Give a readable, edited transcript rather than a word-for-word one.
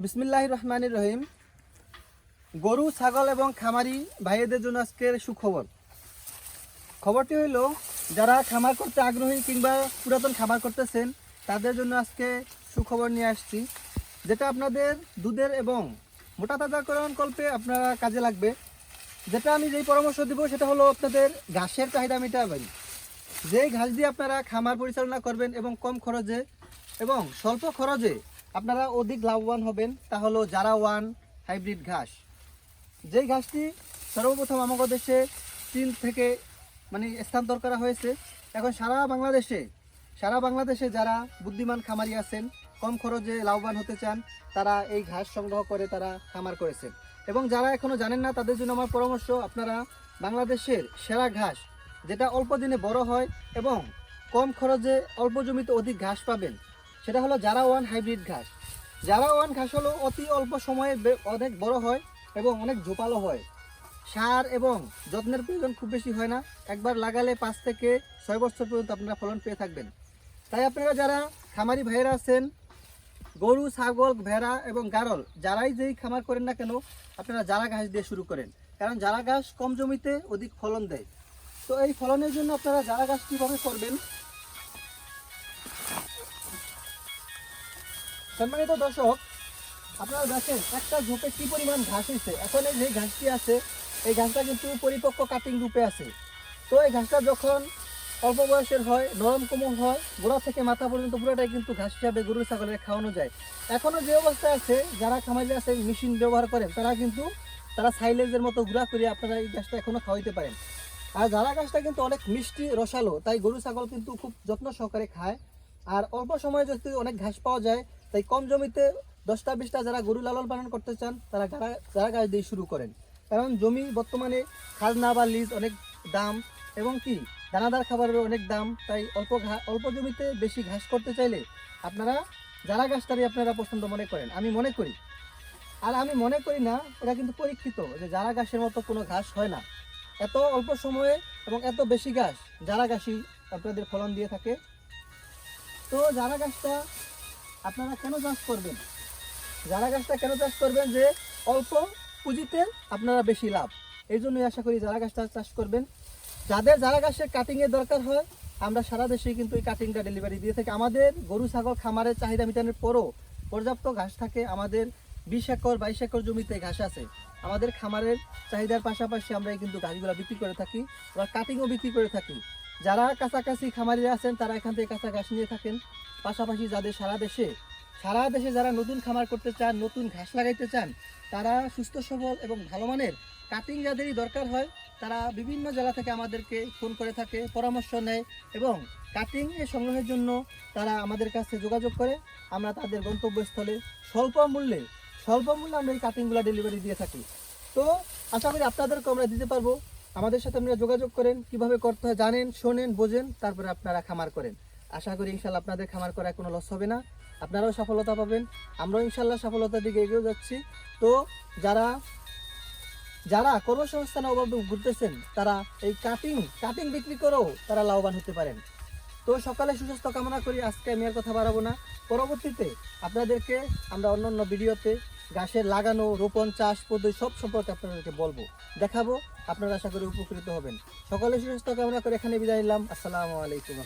বিসমিল্লাহির রহমানির রহিম। গরু ছাগল এবং খামারি ভাইদের জন্য আজকের সুখবর। খবরটি হইল, যারা খামার করতে আগ্রহী কিংবা পুরাতন খামার করতেছেন তাদের জন্য আজকে সুখবর নিয়ে আসছি, যেটা আপনাদের দুধের এবং মোটা তাজাকরণ কল্পে আপনারা কাজে লাগবে। যেটা আমি যেই পরামর্শ দিব সেটা হলো আপনাদের ঘাসের চাহিদা মেটাবেন। যেই ঘাস দিয়ে আপনারা খামার পরিচালনা করবেন এবং কম খরচে এবং স্বল্প খরচে আপনারা অধিক লাভবান হবেন, তা হলো জারা ওয়ান হাইব্রিড ঘাস। যেই ঘাসটি সর্বপ্রথম আমাদের দেশে চীন থেকে স্থানান্তর করা হয়েছে। এখন সারা বাংলাদেশে যারা বুদ্ধিমান খামারি আছেন, কম খরচে লাভবান হতে চান, তারা এই ঘাস সংগ্রহ করে তারা খামার করেছেন। এবং যারা এখনও জানেন না তাদের জন্য আমার পরামর্শ, আপনারা বাংলাদেশের সেরা ঘাস, যেটা অল্প দিনে বড় হয় এবং কম খরচে অল্প জমিতে অধিক ঘাস পাবেন, সেটা হলো জারা ওয়ান হাইব্রিড ঘাস। জারা ওয়ান ঘাস হলো অতি অল্প সময়ে অনেক বড় হয় এবং অনেক ঝোপালো হয়। সার এবং যত্নের প্রয়োজন খুব বেশি হয় না। একবার লাগালে 5 থেকে 6 বছর পর্যন্ত আপনারা ফলন পেয়ে থাকবেন। তাই আপনারা যারা খামারি ভাইয়েরা আছেন, গরু ছাগল ভেড়া এবং গারল যারাই যেই খামার করেন না কেন, আপনারা জারা ঘাস দিয়ে শুরু করেন, কারণ জারা ঘাস কম জমিতে অধিক ফলন দেয়। তো এই ফলনের জন্য আপনারা জারা ঘাস কীভাবে করবেন? সম্মানিত দর্শক, আপনারা দেখেন একটা ঝোপে কি পরিমাণ ঘাস হয়েছে। এখন এই যে ঘাসটি আছে, এই ঘাসটা কিন্তু পরিপক্ক কাটিং রূপে আছে। তো এই ঘাসটা যখন অল্প বয়সের হয়, নরম কোমল হয়, গোড়া থেকে মাথা পর্যন্ত পুরোটাই কিন্তু ঘাস হিসাবে গরু ছাগলের খাওয়ানো যায়। এখনও যে অবস্থায় আছে, যারা খামারি আছে মেশিন ব্যবহার করেন, তারা সাইলেজের মতো গুঁড়া করে আপনারা এই ঘাসটা এখনও খাওয়াইতে পারেন। আর জারা ঘাসটা কিন্তু অনেক মিষ্টি রসালো, তাই গরু ছাগল কিন্তু খুব যত্ন সহকারে খায়। আর অল্প সময়ে যদি অনেক ঘাস পাওয়া যায়, তাই কম জমিতে 10টা-20টা যারা গরু লালন পালন করতে চান তারা জারা ঘাস দিয়ে শুরু করেন। কারণ জমি বর্তমানে খাজনা বা লিজ অনেক দাম এবং দানাদার খাবারের অনেক দাম। তাই অল্প জমিতে বেশি ঘাস করতে চাইলে আপনারা জারা ঘাসটারই আপনারা পছন্দ মনে করেন, আমি মনে করি। আর আমি মনে করি না, এটা কিন্তু পরীক্ষিত যে জারা ঘাসের মতো কোনো ঘাস হয় না। এত অল্প সময়ে এবং এত বেশি ঘাস জারা ঘাসই আপনাদের ফলন দিয়ে থাকে। তো জারা ঘাসটা আপনারা কেন চাষ করবেন? জারা ঘাসটা কেন চাষ করবেন? যে অল্প পুঁজিতে আপনারা বেশি লাভ, এই জন্যই আশা করি জারা ঘাসটা চাষ করবেন। যাদের জারা ঘাসের কাটিংয়ের দরকার হয়, আমরা সারা দেশে কিন্তু এই কাটিংটা ডেলিভারি দিয়ে থাকি। আমাদের গরু ছাগল খামারের চাহিদা মেটানোর পরও পর্যাপ্ত ঘাস থাকে। আমাদের 20 একর 22 একর জমিতে ঘাস আছে। আমাদের খামারের চাহিদার পাশাপাশি আমরা কিন্তু ঘাসগুলো বিক্রি করে থাকি, আবার কাটিংও বিক্রি করে থাকি। যারা কাছাকাছি খামারিরা আছেন তারা এখান থেকে কাঁচা ঘাস নিয়ে থাকেন। পাশাপাশি যাদের সারা দেশে যারা নতুন খামার করতে চান, নতুন ঘাস লাগাইতে চান, তারা সুস্থ সবল এবং ভালো মানের কাটিং যাদেরই দরকার হয়, তারা বিভিন্ন জেলা থেকে আমাদেরকে ফোন করে থাকে, পরামর্শ নেয় এবং কাটিংয়ের সংগ্রহের জন্য তারা আমাদের কাছে যোগাযোগ করে। আমরা তাদের গন্তব্যস্থলে স্বল্প মূল্যে আমরা এই কাটিংগুলো ডেলিভারি দিয়ে থাকি। তো আশা করি আপনাদেরকে আমরা দিতে পারবো। আমাদের সাথে আপনারা যোগাযোগ করেন, কিভাবে করতে হয় জানেন, শোনেন, বোঝেন, তারপরে আপনারা খামার করেন। আশা করি ইনশাল্লাহ আপনাদের খামার করায় কোনো লস হবে না, আপনারাও সফলতা পাবেন, আমরাও ইনশাল্লাহ সফলতার দিকে এগিয়ে যাচ্ছি। তো যারা কর্মসংস্থানের অভাবে ঘুরতেছেন, তারা এই কাটিং বিক্রি করেও তারা লাভবান হতে পারেন। তো সকালে সুস্বাস্থ্য কামনা করি। আজকে আমি আর কথা বাড়াবো না, পরবর্তীতে আপনাদেরকে আমরা অন্যান্য ভিডিওতে ঘাসের লাগানো, রোপণ, চাষ পদ্ধতি সব সম্পর্কে আপনাদেরকে বলবো, দেখাবো। আপনারা আশা করি উপকৃত হবেন। সকালে সুস্বাস্থ্য কামনা করে এখানে বিদায় নিলাম। আসসালামু আলাইকুম।